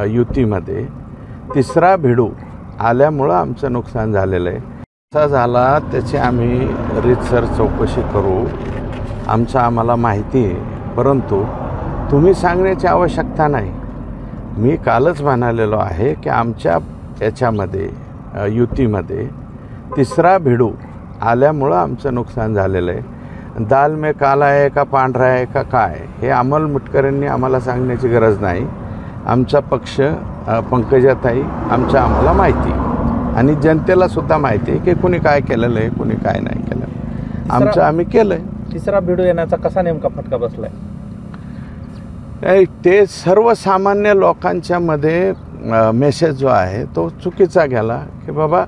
युतीमध्ये तिसरा भिडू आल्यामुळं आमचं नुकसान झालेलं आहे. असा झाला त्याची आम्ही रीतसर चौकशी करू, आमचं आम्हाला माहिती आहे, परंतु तुम्ही सांगण्याची आवश्यकता नाही. मी कालच म्हणालेलो आहे की आमच्या याच्यामध्ये युतीमध्ये तिसरा भिडू आल्यामुळं आमचं नुकसान झालेलं आहे. दाल में काला आहे का पांढरा आहे का काय हे अमोल मुटकरांनी आम्हाला सांगण्याची गरज नाही. आमचा पक्ष पंकजाताई आम्हाला माहिती आणि जनतेला सुद्धा माहिती आहे की कुणी काय केलेलं आहे, कुणी काय नाही केलं. आमचं आम्ही केलं आहे. तिसरा भिडू येण्याचा कसा नेमका फटका बसलाय? ते सर्वसामान्य लोकांच्या मध्ये मेसेज जो आहे तो चुकीचा गेला की बाबा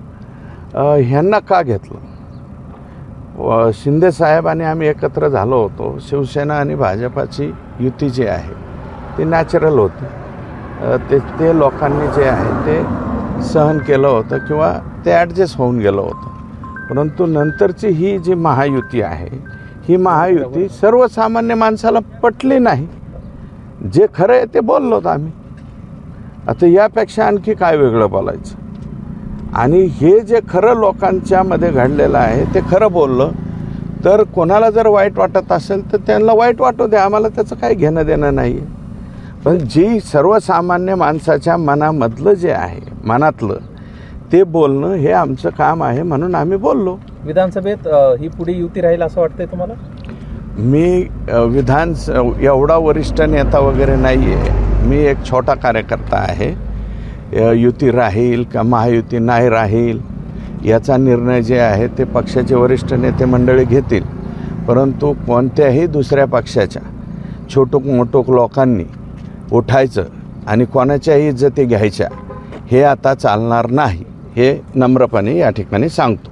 ह्यांना का घेतलं. शिंदे साहेब आणि आम्ही एकत्र झालो होतो. शिवसेना आणि भाजपाची युती जी आहे ती नॅचरल होती. ते लोकांनी जे आहे ते सहन केलं होतं किंवा ते ॲडजस्ट होऊन गेलं होतं. परंतु नंतरची ही जी महायुती आहे ही महायुती सर्वसामान्य माणसाला पटली नाही. जे खरं आहे ते बोललो होतो आम्ही. आता यापेक्षा आणखी काय वेगळं बोलायचं. आणि हे जे खरं लोकांच्या मध्ये घडलेलं आहे ते खरं बोललं तर कोणाला जर वाईट वाटत असेल तर त्यांना वाईट वाटू द्या, आम्हाला त्याचं काही घेणं देणं नाही आहे. पण जी सर्वसामान्य माणसाच्या मनामधलं जे आहे मनातलं ते बोलणं हे आमचं काम आहे म्हणून आम्ही बोललो. विधानसभेत ही पुढे युती राहील असं वाटतंय तुम्हाला? मी एवढा वरिष्ठ नेता वगैरे नाही आहे. मी एक छोटा कार्यकर्ता आहे. युती राहील का महायुती नाही राहील याचा निर्णय जे आहे ते पक्षाचे वरिष्ठ नेते मंडळी घेतील. परंतु कोणत्याही दुसऱ्या पक्षाच्या छोटूक मोठूक लोकांनी उठायचं आणि कोणाच्याही इज्जती घ्यायच्या हे आता चालणार नाही, हे नम्रपणे या ठिकाणी सांगतो.